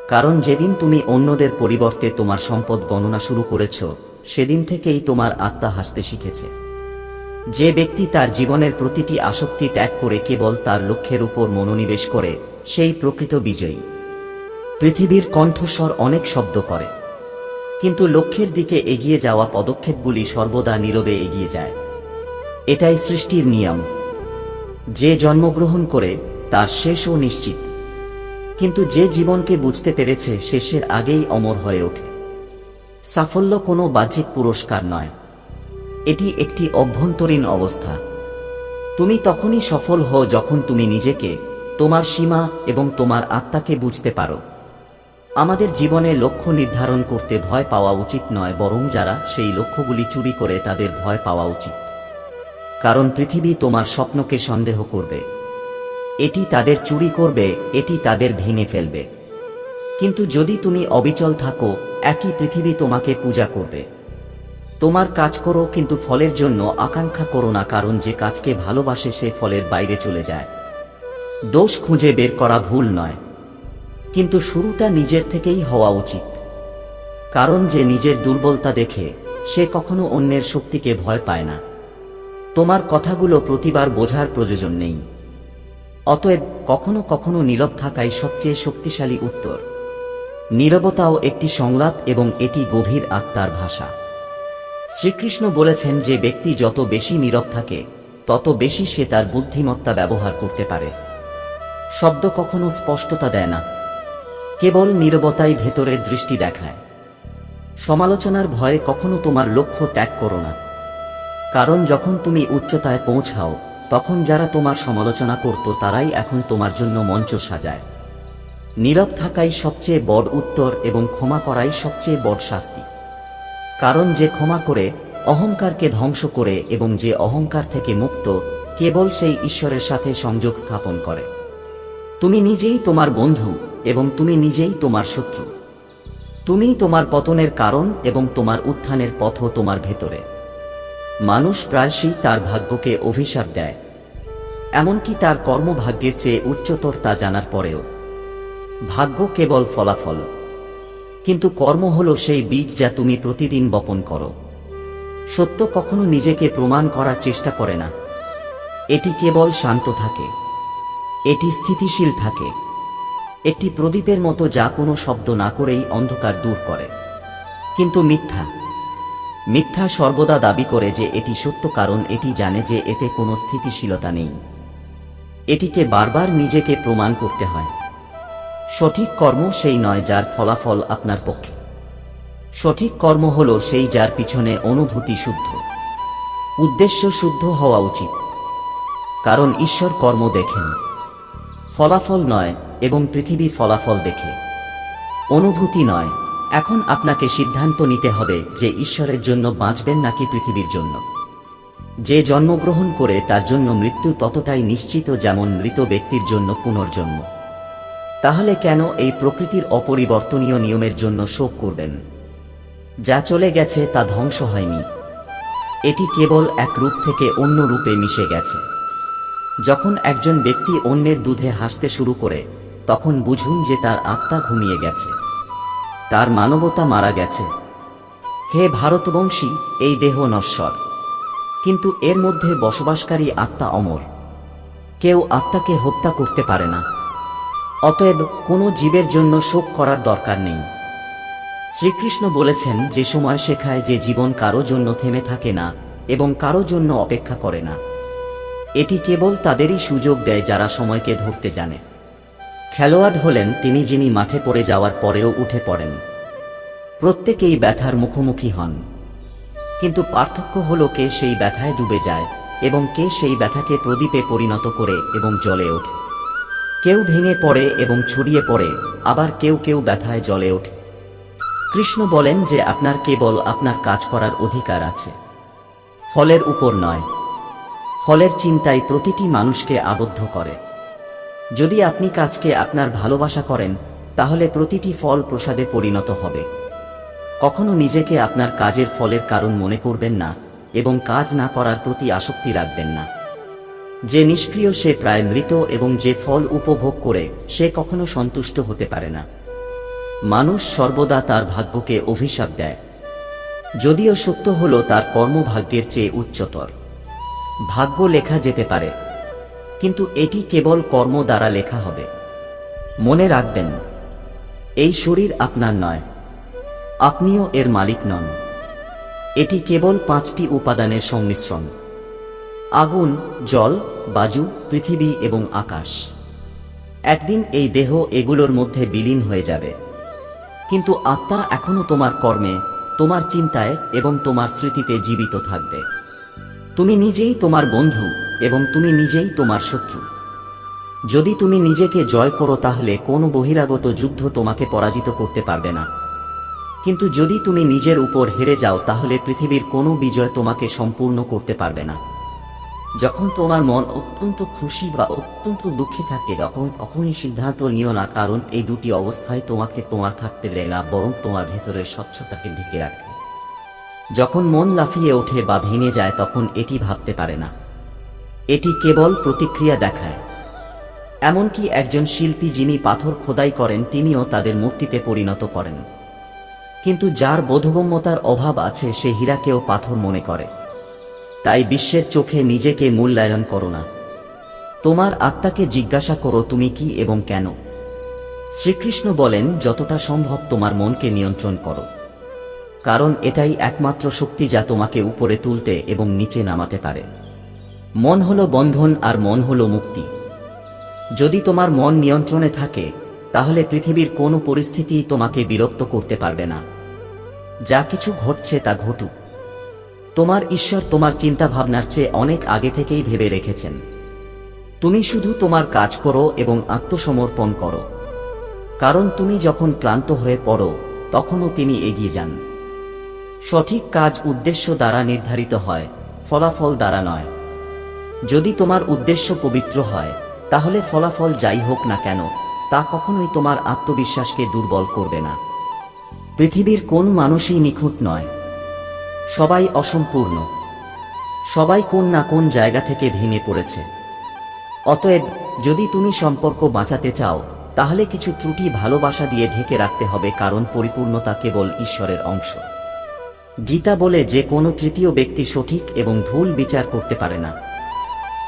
কারণ যেদিন তুমি অন্যদের পরিবর্তে তোমার সম্পদ গণনা শুরু করেছ, সেদিন থেকেই তোমার আত্মা হাসতে শিখেছে। যে ব্যক্তি তার জীবনের প্রতিটি আসক্তি ত্যাগ করে কেবল তার লক্ষ্যের উপর মনোনিবেশ করে, সেই প্রকৃত বিজয়ী। পৃথিবীর কণ্ঠস্বর অনেক শব্দ করে, কিন্তু লক্ষ্যের দিকে এগিয়ে যাওয়া পদক্ষেপগুলি সর্বদা নীরবে এগিয়ে যায়। এটাই সৃষ্টির নিয়ম। যে জন্মগ্রহণ করে তার শেষও নিশ্চিত, কিন্তু যে জীবনকে বুঝতে পেরেছে শেষের আগেই অমর হয়ে ওঠে। সাফল্য কোনো বাহ্যিক পুরস্কার নয়, এটি একটি অভ্যন্তরীণ অবস্থা। তুমি তখনই সফল হও যখন তুমি নিজেকে, তোমার সীমা এবং তোমার আত্মাকে বুঝতে পারো। আমাদের জীবনে লক্ষ্য নির্ধারণ করতে ভয় পাওয়া উচিত নয়, বরং যারা সেই লক্ষ্যগুলি চুরি করে তাদের ভয় পাওয়া উচিত। কারণ পৃথিবী তোমার স্বপ্নকে সন্দেহ করবে, এটি তাদের চুরি করবে, এটি তাদের ভেঙে ফেলবে। কিন্তু যদি তুমি অবিচল থাকো, একই পৃথিবী তোমাকে পূজা করবে। তোমার কাজ করো, কিন্তু ফলের জন্য আকাঙ্ক্ষা করো না, কারণ যে কাজকে ভালোবাসে সে ফলের বাইরে চলে যায়। দোষ খুঁজে বের করা ভুল নয়, কিন্তু শুরুটা নিজের থেকেই হওয়া উচিত। কারণ যে নিজের দুর্বলতা দেখে, সে কখনো অন্যের শক্তিকে ভয় পায় না। তোমার কথাগুলো প্রতিবার বোঝার প্রয়োজন নেই। অতএব কখনো কখনো নীরব থাকাই সবচেয়ে শক্তিশালী উত্তর। নীরবতাও একটি সংলাপ এবং এটি গভীর আত্মার ভাষা। শ্রীকৃষ্ণ বলেছেন যে ব্যক্তি যত বেশি নীরব থাকে, তত বেশি সে তার বুদ্ধিমত্তা ব্যবহার করতে পারে। শব্দ কখনো স্পষ্টতা দেয় না, কেবল নীরবতাই ভেতরের দৃষ্টি দেখায়। সমালোচনার ভয়ে কখনো তোমার লক্ষ্য ত্যাগ করো না, কারণ যখন তুমি উচ্চতায় পৌঁছাও, তখন যারা তোমার সমালোচনা করত তারাই এখন তোমার জন্য মঞ্চ সাজায়। নীরব থাকাই সবচেয়ে বড় উত্তর এবং ক্ষমা করাই সবচেয়ে বড় শাস্তি। কারণ যে ক্ষমা করে, অহংকারকে ধ্বংস করে এবং যে অহংকার থেকে মুক্ত, কেবল সেই ঈশ্বরের সাথে সংযোগ স্থাপন করে। তুমি নিজেই তোমার বন্ধু এবং তুমি নিজেই তোমার শত্রু। তুমি তোমার পতনের কারণ এবং তোমার উত্থানের পথও তোমার ভেতরে। মানুষ প্রায়শই তার ভাগ্যকে অভিশাপ দেয়, এমনকি তার কর্মভাগ্যের চেয়ে উচ্চতর তা জানার পরেও। ভাগ্য কেবল ফলাফল, কিন্তু কর্ম হলো সেই বীজ যা তুমি প্রতিদিন বপন করো। সত্য কখনো নিজেকে প্রমাণ করার চেষ্টা করে না, এটি কেবল শান্ত থাকে, এটি স্থিতিশীল থাকে, একটি প্রদীপের মতো যা কোনো শব্দ না করেই অন্ধকার দূর করে। কিন্তু মিথ্যা সর্বদা দাবি করে যে এটি সত্য, কারণ এটি জানে যে এতে কোনো স্থিতিশীলতা নেই। এটিকে বারবার নিজেকে প্রমাণ করতে হয়। সঠিক কর্ম সেই নয় যার ফলাফল আপনার পক্ষে। সঠিক কর্ম হল সেই যার পিছনে অনুভূতি শুদ্ধ, উদ্দেশ্য শুদ্ধ হওয়া উচিত। কারণ ঈশ্বর কর্ম দেখেন, ফলাফল নয়, এবং পৃথিবী ফলাফল দেখে, অনুভূতি নয়। এখন আপনাকে সিদ্ধান্ত নিতে হবে যে ঈশ্বরের জন্য বাঁচবেন নাকি পৃথিবীর জন্য। যে জন্মগ্রহণ করে তার জন্য মৃত্যু ততটাই নিশ্চিত যেমন মৃত ব্যক্তির জন্য পুনর্জন্ম। তাহলে কেন এই প্রকৃতির অপরিবর্তনীয় নিয়মের জন্য শোক করবেন? যা চলে গেছে তা ধ্বংস হয়নি, এটি কেবল এক রূপ থেকে অন্য রূপে মিশে গেছে। যখন একজন ব্যক্তি অন্যের দুধে হাসতে শুরু করে, তখন বুঝুন যে তার আত্মা ঘুমিয়ে গেছে, তার মানবতা মারা গেছে। হে ভারতবংশী, এই দেহ নশ্বর, কিন্তু এর মধ্যে বসবাসকারী আত্মা অমর। কেউ আত্মাকে হত্যা করতে পারে না, অতএব কোনো জীবের জন্য শোক করার দরকার নেই। শ্রীকৃষ্ণ বলেছেন, যে সময় শেখায় যে জীবন কারো জন্য থেমে থাকে না এবং কারো জন্য অপেক্ষা করে না। এটি কেবল তাদেরই সুযোগ দেয় যারা সময়কে ধরতে জানে। খেলোয়াড় হলেন তিনি যিনি মাঠে পড়ে যাওয়ার পরেও উঠে পড়েন। প্রত্যেকেই ব্যথার মুখোমুখি হন, কিন্তু পার্থক্য হল কে সেই ব্যথায় ডুবে যায় এবং কে সেই ব্যথাকে প্রদীপে পরিণত করে এবং জ্বলে ওঠে। কেউ ভেঙে পড়ে এবং ছড়িয়ে পড়ে, আবার কেউ কেউ ব্যথায় জ্বলে ওঠে। কৃষ্ণ বলেন যে আপনার কেবল আপনার কাজ করার অধিকার আছে, ফলের উপর নয়। ফলের চিন্তাই প্রতিটি মানুষকে আবদ্ধ করে। যদি আপনি কাজকে আপনার ভালোবাসা করেন, তাহলে প্রতিটি ফল প্রসাদে পরিণত হবে। কখনো নিজেকে আপনার কাজের ফলের কারণ মনে করবেন না এবং কাজ না করার প্রতি আসক্তি রাখবেন না। যে নিষ্ক্রিয় সে প্রায় মৃত এবং যে ফল উপভোগ করে সে কখনো সন্তুষ্ট হতে পারে না। মানুষ সর্বদা তার ভাগ্যকে অভিশাপ দেয়, যদিও সত্য হল তার কর্মভাগ্যের চেয়ে উচ্চতর। ভাগ্য লেখা যেতে পারে, কিন্তু এটি কেবল কর্ম দ্বারা লেখা হবে। মনে রাখবেন, এই শরীর আপনার নয়, আপনিও এর মালিক নন। এটি কেবল 5টি উপাদানের সংমিশ্রণ: আগুন, জল, বায়ু, পৃথিবী এবং আকাশ। একদিন এই দেহ এগুলোর মধ্যে বিলীন হয়ে যাবে, কিন্তু আত্মা এখনো তোমার কর্মে, তোমার চিন্তায় এবং তোমার স্মৃতিতে জীবিত থাকবে। তুমি নিজেই তোমার বন্ধু এবং তুমি নিজেই তোমার শত্রু। যদি তুমি নিজেকে জয় করো তাহলে কোনো বহিরাগত যুদ্ধ তোমাকে পরাজিত করতে পারবে না, কিন্তু যদি তুমি নিজের উপর হেরে যাও তাহলে পৃথিবীর কোনো বিজয় তোমাকে সম্পূর্ণ করতে পারবে না। যখন তোমার মন অত্যন্ত খুশি বা অত্যন্ত দুঃখী থাকে তখন কখনই সিদ্ধান্ত নিও না, কারণ এই দুটি অবস্থায় তোমাকে তোমার থাকতে দেয় না, বরং তোমার ভেতরের স্বচ্ছতাকে ঢেকে রাখে। যখন মন লাফিয়ে ওঠে বা ভেঙে যায় তখন এটি ভাবতে পারে না, এটি কেবল প্রতিক্রিয়া দেখায়। এমনকি একজন শিল্পী যিনি পাথর খোদাই করেন তিনিও তাদের মূর্তিতে পরিণত করেন, কিন্তু যার বোধগম্যতার অভাব আছে সে হীরাকেও পাথর মনে করে। তাই বিশ্বের চোখে নিজেকে মূল্যায়ন করো না, তোমার আত্মাকে জিজ্ঞাসা করো তুমি কি এবং কেন। শ্রীকৃষ্ণ বলেন, যতটা সম্ভব তোমার মনকে নিয়ন্ত্রণ করো, কারণ এটাই একমাত্র শক্তি যা তোমাকে উপরে তুলতে এবং নিচে নামাতে পারে। মন হলো বন্ধন আর মন হলো মুক্তি। যদি তোমার মন নিয়ন্ত্রণে থাকে তাহলে পৃথিবীর কোনো পরিস্থিতি তোমাকে বিরক্ত করতে পারবে না। যা কিছু ঘটছে তা ঘটুক। তোমার ঈশ্বর তোমার চিন্তা ভাবনার চেয়ে অনেক আগে থেকেই ভেবে রেখেছেন। তুমি শুধু তোমার কাজ করো এবং আত্মসমর্পণ করো, কারণ তুমি যখন ক্লান্ত হয়ে পড়ো তখনও তিনি এগিয়ে যান। সঠিক কাজ উদ্দেশ্য দ্বারা নির্ধারিত হয়, ফলাফল দ্বারা নয়। যদি তোমার উদ্দেশ্য পবিত্র হয় তাহলে ফলাফল যাই হোক না কেন তা কখনোই তোমার আত্মবিশ্বাসকে দুর্বল করবে না। পৃথিবীর কোন মানুষই নিখুঁত নয়, সবাই অসম্পূর্ণ, সবাই কোন না কোন জায়গা থেকে ভেঙে পড়েছে। অতএব যদি তুমি সম্পর্ক বাঁচাতে চাও তাহলে কিছু ত্রুটি ভালোবাসা দিয়ে ঢেকে রাখতে হবে, কারণ পরিপূর্ণতা কেবল ঈশ্বরের অংশ। গীতা বলে যে কোনো তৃতীয় ব্যক্তি সঠিক এবং ভুল বিচার করতে পারে না,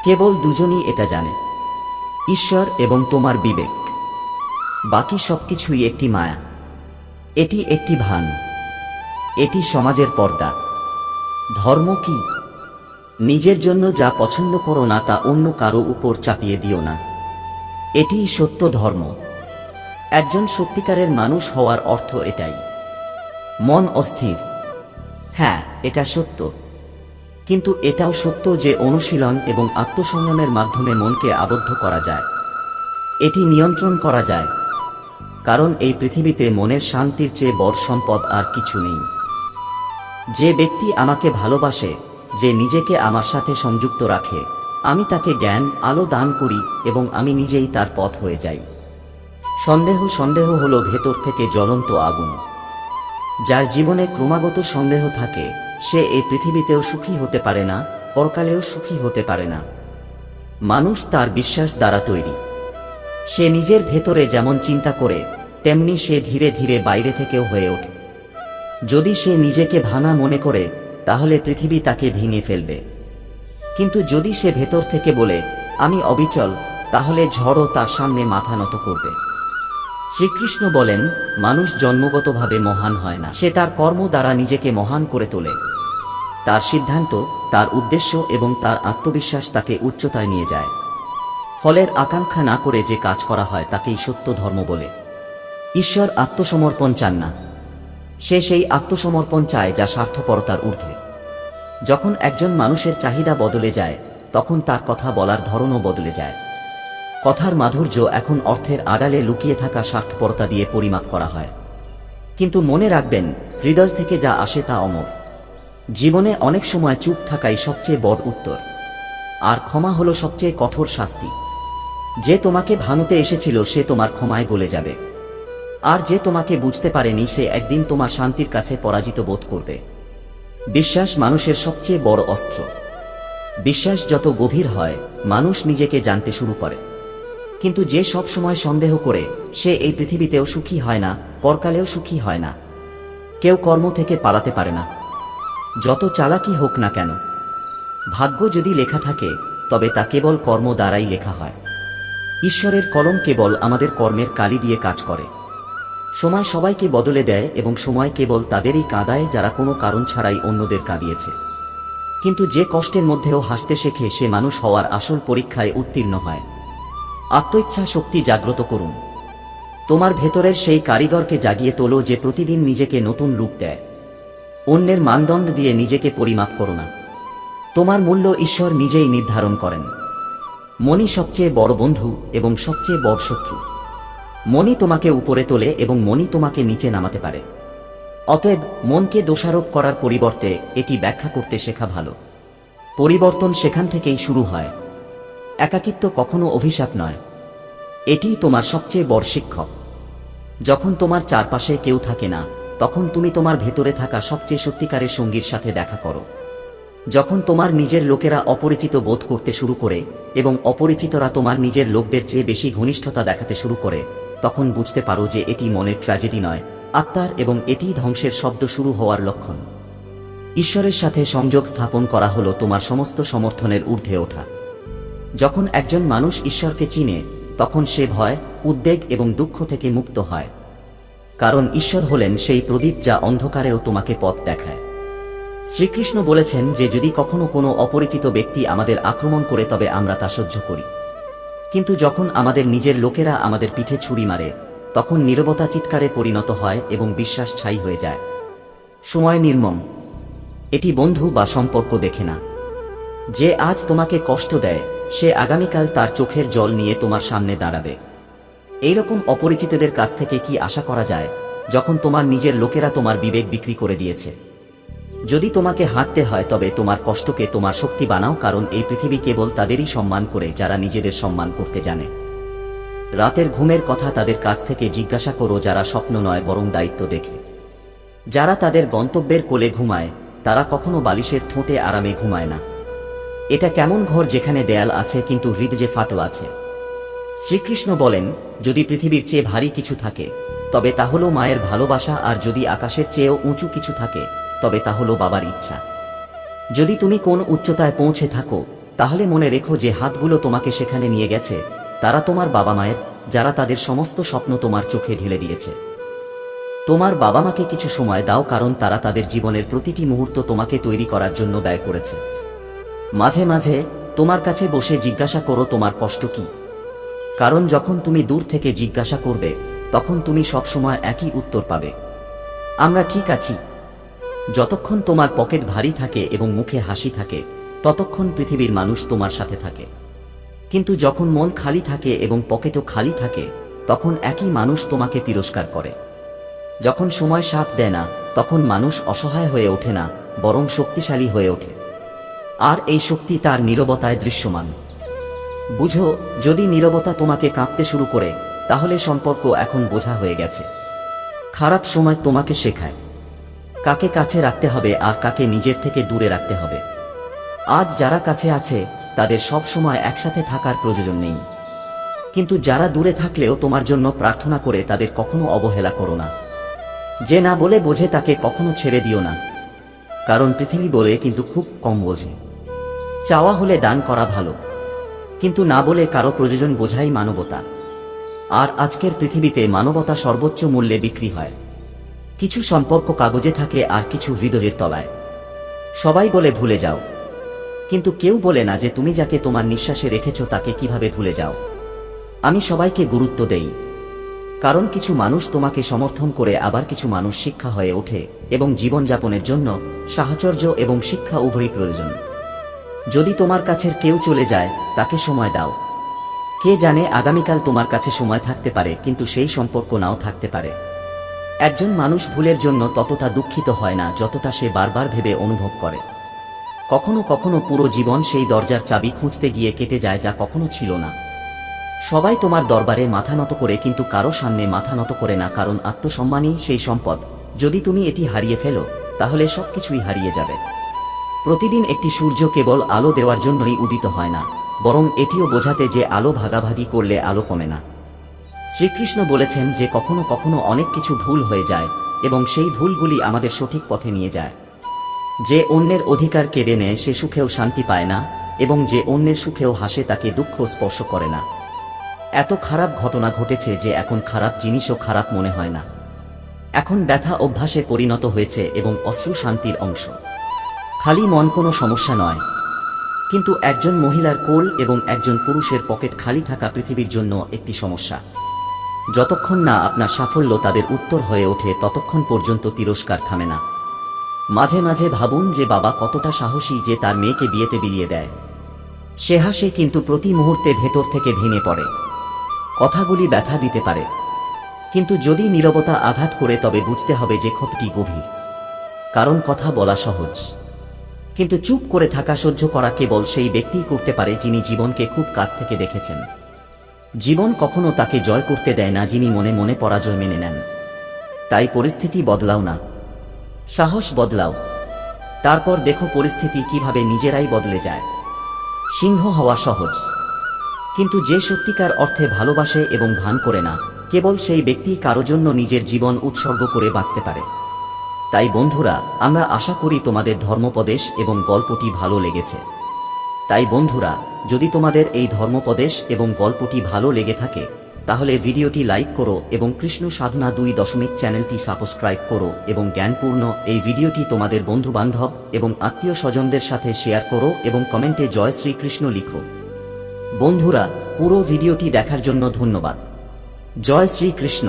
কেবল দুজনই এটা জানে, ঈশ্বর এবং তোমার বিবেক। বাকি সবকিছুই একটি মায়া, এটি একটি ভান, এটি সমাজের পর্দা। ধর্ম কি? নিজের জন্য যা পছন্দ করো না তা অন্য কারো উপর চাপিয়ে দিও না, এটিই সত্য ধর্ম। একজন সত্যিকারের মানুষ হওয়ার অর্থ এটাই। মন অস্থির, হ্যাঁ এটা সত্য, কিন্তু এটাও সত্য যে অনুশীলন এবং আত্মসংযমের মাধ্যমে মনকে আবদ্ধ করা যায়, এটি নিয়ন্ত্রণ করা যায়। কারণ এই পৃথিবীতে মনের শান্তির চেয়ে বড় সম্পদ আর কিছু নেই। যে ব্যক্তি আমাকে ভালোবাসে, যে নিজেকে আমার সাথে সংযুক্ত রাখে, আমি তাকে জ্ঞান আলো দান করি এবং আমি নিজেই তার পথ হয়ে যাই। সন্দেহ হলো ভেতর থেকে জ্বলন্ত আগুন। যার জীবনে ক্রমাগত সন্দেহ থাকে সে এই পৃথিবীতেও সুখী হতে পারে না, পরকালেও সুখী হতে পারে না। মানুষ তার বিশ্বাস দ্বারা তৈরি। সে নিজের ভেতরে যেমন চিন্তা করে তেমনি সে ধীরে ধীরে বাইরে থেকেও হয়ে ওঠে। যদি সে নিজেকে ভাঙা মনে করে তাহলে পৃথিবী তাকে ভেঙে ফেলবে, কিন্তু যদি সে ভেতর থেকে বলে আমি অবিচল, তাহলে ঝড়ও তার সামনে মাথা নত করবে। শ্রীকৃষ্ণ বলেন, মানুষ জন্মগতভাবে মহান হয় না, সে তার কর্ম দ্বারা নিজেকে মহান করে তোলে। তার সিদ্ধান্ত, তার উদ্দেশ্য এবং তার আত্মবিশ্বাস তাকে উচ্চতায় নিয়ে যায়। ফলের আকাঙ্ক্ষা না করে যে কাজ করা হয় তাকেই সত্য ধর্ম বলে। ঈশ্বর আত্মসমর্পণ চান না, সে সেই আত্মসমর্পণ চায় যা স্বার্থপরতার ঊর্ধ্বে। যখন একজন মানুষের চাহিদা বদলে যায় তখন তার কথা বলার ধরনও বদলে যায়। কথার মাধুর্য এখন অর্থের আড়ালে লুকিয়ে থাকা স্বার্থপরতা দিয়ে পরিমাপ করা হয়। কিন্তু মনে রাখবেন, হৃদয় থেকে যা আসে তা অমর। জীবনে অনেক সময় চুপ থাকাই সবচেয়ে বড় উত্তর, আর ক্ষমা হলো সবচেয়ে কঠোর শাস্তি। যে তোমাকে ভাঙতে এসেছিল সে তোমার ক্ষমায় গলে যাবে। আর যে তোমাকে বুঝতে পারেনি সে একদিন তোমার শান্তির কাছে পরাজিত বোধ করবে। বিশ্বাস মানুষের সবচেয়ে বড় অস্ত্র। বিশ্বাস যত গভীর হয় মানুষ নিজেকে জানতে শুরু করে। কিন্তু যে সব সময় সন্দেহ করে সে এই পৃথিবীতেও সুখী হয় না, পরকালেও সুখী হয় না। কেউ কর্ম থেকে পালাতে পারে না, যত চালাকি হোক না কেন। ভাগ্য যদি লেখা থাকে তবে তা কেবল কর্ম দ্বারাই লেখা হয়। ঈশ্বরের কলম কেবল আমাদের কর্মের কালি দিয়ে কাজ করে। সময় সবাইকে বদলে দেয় এবং সময় কেবল তাদেরই কাঁদায় যারা কোনো কারণ ছাড়াই অন্যদের কাঁদিয়েছে। কিন্তু যে কষ্টের মধ্যেও হাসতে শেখে সে মানুষ হওয়ার আসল পরীক্ষায় উত্তীর্ণ হয়। আত্মইচ্ছা শক্তি জাগ্রত করুন। তোমার ভেতরের সেই কারিগরকে জাগিয়ে তোলো যে প্রতিদিন নিজেকে নতুন রূপ দেয়। অন্যের মানদণ্ড দিয়ে নিজেকে পরিমাপ করো না। তোমার মূল্য ঈশ্বর নিজেই নির্ধারণ করেন। মনই সবচেয়ে বড় বন্ধু এবং সবচেয়ে বড় শত্রু। মনই তোমাকে উপরে তোলে এবং মনই তোমাকে নিচে নামাতে পারে। অতএব মনকে দোষারোপ করার পরিবর্তে এটি ব্যাখ্যা করতে শেখা ভালো। পরিবর্তন সেখান থেকেই শুরু হয়। একাকিত্ব কখনো অভিশাপ নয়, এটিই তোমার সবচেয়ে বড় শিক্ষক। যখন তোমার চারপাশে কেউ থাকে না তখন তুমি তোমার ভেতরে থাকা সবচেয়ে সত্যিকারের সঙ্গীর সাথে দেখা করো। যখন তোমার নিজের লোকেরা অপরিচিত বোধ করতে শুরু করে এবং অপরিচিতরা তোমার নিজের লোকদের চেয়ে বেশি ঘনিষ্ঠতা দেখাতে শুরু করে, তখন বুঝতে পারো যে এটি মনের ট্র্যাজেডি নয়, আত্মার, এবং এটিই ধ্বংসের শব্দ শুরু হওয়ার লক্ষণ। ঈশ্বরের সাথে সংযোগ স্থাপন করা হলো তোমার সমস্ত সমর্থনের ঊর্ধ্বে ওঠা। যখন একজন মানুষ ঈশ্বরকে চিনে তখন সে ভয়, উদ্বেগ এবং দুঃখ থেকে মুক্ত হয়। কারণ ঈশ্বর হলেন সেই প্রদীপ যা অন্ধকারেও তোমাকে পথ দেখায়। শ্রীকৃষ্ণ বলেছেন যে যদি কখনো কোনো অপরিচিত ব্যক্তি আমাদের আক্রমণ করে তবে আমরা তা সহ্য করি, কিন্তু যখন আমাদের নিজের লোকেরা আমাদের পিঠে ছুরি মারে তখন নীরবতা চিৎকারে পরিণত হয় এবং বিশ্বাস ছাই হয়ে যায়। সময় নির্মম, এটি বন্ধু বা সম্পর্ক দেখে না। যে আজ তোমাকে কষ্ট দেয় সে আগামীকাল তার চোখের জল নিয়ে তোমার সামনে দাঁড়াবে। এইরকম অপরিচিতদের কাছ থেকে কি আশা করা যায় যখন তোমার নিজের লোকেরা তোমার বিবেক বিক্রি করে দিয়েছে? যদি তোমাকে হাঁটতে হয় তবে তোমার কষ্টকে তোমার শক্তি বানাও, কারণ এই পৃথিবী কেবল তাদেরই সম্মান করে যারা নিজেদের সম্মান করতে জানে। রাতের ঘুমের কথা তাদের কাছ থেকে জিজ্ঞাসা করো যারা স্বপ্ন নয় বরং দায়িত্ব দেখে। যারা তাদের গন্তব্যের কোলে ঘুমায় তারা কখনো বালিশের ঠোঁটে আরামে ঘুমায় না। এটা কেমন ঘর যেখানে দেয়াল আছে কিন্তু হৃদয়ে ফাটল আছে। শ্রীকৃষ্ণ বলেন, যদি পৃথিবীর চেয়ে ভারী কিছু থাকে তবে তা হলো মায়ের ভালোবাসা, আর যদি আকাশের চেয়েও উঁচু কিছু থাকে তবে তা হলো বাবার ইচ্ছা। যদি তুমি কোন উচ্চতায় পৌঁছে থাকো তাহলে মনে রেখো যে হাতগুলো তোমাকে সেখানে নিয়ে গেছে তারা তোমার বাবা মায়ের, যারা তাদের সমস্ত স্বপ্ন তোমার চোখে ঢেলে দিয়েছে। তোমার বাবা মাকে কিছু সময় দাও, কারণ তারা তাদের জীবনের প্রতিটি মুহূর্ত তোমাকে তৈরি করার জন্য ব্যয় করেছে। মাঝে মাঝে তোমার কাছে বসে জিজ্ঞাসা করো তোমার কষ্ট কি, কারণ যখন তুমি দূর থেকে জিজ্ঞাসা করবে তখন তুমি সবসময় একই উত্তর পাবে, আমরা ঠিক আছি। যতক্ষণ তোমার পকেট ভারী থাকে এবং মুখে হাসি থাকে ততক্ষণ পৃথিবীর মানুষ তোমার সাথে থাকে। কিন্তু যখন মন খালি থাকে এবং পকেটও খালি থাকে তখন একই মানুষ তোমাকে তিরস্কার করে। যখন সময় সাথ দেয় না তখন মানুষ অসহায় হয়ে ওঠে না বরং শক্তিশালী হয়ে ওঠে, আর এই শক্তি তার নীরবতায় দৃশ্যমান। বুঝো, যদি নীরবতা তোমাকে কাঁপতে শুরু করে তাহলে সম্পর্ক এখন বোঝা হয়ে গেছে। খারাপ সময় তোমাকে শেখায় কাকে কাছে রাখতে হবে আর কাকে নিজের থেকে দূরে রাখতে হবে। আজ যারা কাছে আছে তাদের সব সময় একসাথে থাকার প্রয়োজন নেই, কিন্তু যারা দূরে থাকলেও তোমার জন্য প্রার্থনা করে তাদের কখনো অবহেলা করো না। যে না বলে বোঝে তাকে কখনো ছেড়ে দিও না, কারণ পৃথিবী বলে কিন্তু খুব কম বোঝে। চাওয়া হলে দান করা ভালো, কিন্তু না বলে কারো প্রয়োজন বোঝাই মানবতা। আর আজকের পৃথিবীতে মানবতা সর্বোচ্চ মূল্যে বিক্রি হয়। কিছু সম্পর্ক কাগজে থাকে আর কিছু হৃদয়ের তলায়। সবাই বলে ভুলে যাও, কিন্তু কেউ বলে না যে তুমি যাকে তোমার নিঃশ্বাসে রেখেছো তাকে কিভাবে ভুলে যাও। আমি সবাইকে গুরুত্ব দেই, কারণ কিছু মানুষ তোমাকে সমর্থন করে, আবার কিছু মানুষ শিক্ষা হয়ে ওঠে, এবং জীবনযাপনের জন্য সাহচর্য এবং শিক্ষা উভয়ই প্রয়োজন। যদি তোমার কাছের কেউ চলে যায় তাকে সময় দাও। কে জানে আগামীকাল তোমার কাছে সময় থাকতে পারে কিন্তু সেই সম্পর্ক নাও থাকতে পারে। একজন মানুষ ভুলের জন্য ততটা দুঃখিত হয় না যতটা সে বারবার ভেবে অনুভব করে। কখনো কখনো পুরো জীবন সেই দরজার চাবি খুঁজতে গিয়ে কেটে যায় যা কখনো ছিল না। সবাই তোমার দরবারে মাথা নত করে, কিন্তু কারো সামনে মাথা নত করে না, কারণ আত্মসম্মানই সেই সম্পদ। যদি তুমি এটি হারিয়ে ফেলো, তাহলে সবকিছুই হারিয়ে যাবে। প্রতিদিন একটি সূর্য কেবল আলো দেওয়ার জন্যই উদিত হয় না, বরং এটিও বোঝাতে যে আলো ভাগাভাগি করলে আলো কমে না। শ্রীকৃষ্ণ বলেছেন যে কখনো কখনো অনেক কিছু ভুল হয়ে যায়, এবং সেই ভুলগুলি আমাদের সঠিক পথে নিয়ে যায়। যে অন্যের অধিকার কেড়ে নেয় সে সুখেও শান্তি পায় না, এবং যে অন্যের সুখেও হাসে তাকে দুঃখ স্পর্শ করে না। এত খারাপ ঘটনা ঘটেছে যে এখন খারাপ জিনিসও খারাপ মনে হয় না। এখন ব্যথা অভ্যাসে পরিণত হয়েছে এবং অশ্রু শান্তির অংশ। খালি মন কোনো সমস্যা নয়, কিন্তু একজন মহিলার কোল এবং একজন পুরুষের পকেট খালি থাকা পৃথিবীর জন্য একটি সমস্যা। যতক্ষণ না আপনার সাফল্য তাদের উত্তর হয়ে ওঠে, ততক্ষণ পর্যন্ত তিরস্কার থামে না। মাঝে মাঝে ভাবুন যে বাবা কতটা সাহসী যে তার মেয়েকে বিয়েতে বিলিয়ে দেয়। সে হাসে, কিন্তু প্রতি মুহূর্তে ভেতর থেকে ভেঙে পড়ে। কথাগুলি ব্যথা দিতে পারে, কিন্তু যদি নীরবতা আঘাত করে তবে বুঝতে হবে যে ক্ষতিটি গভীর। কারণ কথা বলা সহজ, কিন্তু চুপ করে থাকা সহ্য করা কেবল সেই ব্যক্তিই করতে পারে যিনি জীবনকে খুব কাছ থেকে দেখেছেন। জীবন কখনো তাকে জয় করতে দেয় না যিনি মনে মনে পরাজয় মেনে নেন। তাই পরিস্থিতি বদলাও না, সাহস বদলাও। তারপর দেখো পরিস্থিতি কিভাবে নিজেরাই বদলে যায়। সিংহ হওয়া সহজ, কিন্তু যে সত্যিকার অর্থে ভালোবাসে এবং ভান করে না, কেবল সেই ব্যক্তি কারো জন্য নিজের জীবন উৎসর্গ করে বাঁচতে পারে। তাই বন্ধুরা, আমরা আশা করি তোমাদের ধর্মোপদেশ এবং গল্পটি ভালো লেগেছে। তাই বন্ধুরা, যদি তোমাদের এই ধর্মোপদেশ এবং গল্পটি ভালো লেগে থাকে, তাহলে ভিডিওটি লাইক করো এবং কৃষ্ণ সাধনা 2 চ্যানেলটি সাবস্ক্রাইব করো, এবং জ্ঞানপূর্ণ এই ভিডিওটি তোমাদের বন্ধু-বান্ধব এবং আত্মীয় স্বজনদের সাথে শেয়ার করো এবং কমেন্টে জয় শ্রীকৃষ্ণ লিখো। বন্ধুরা, পুরো ভিডিওটি দেখার জন্য ধন্যবাদ। জয় শ্রীকৃষ্ণ।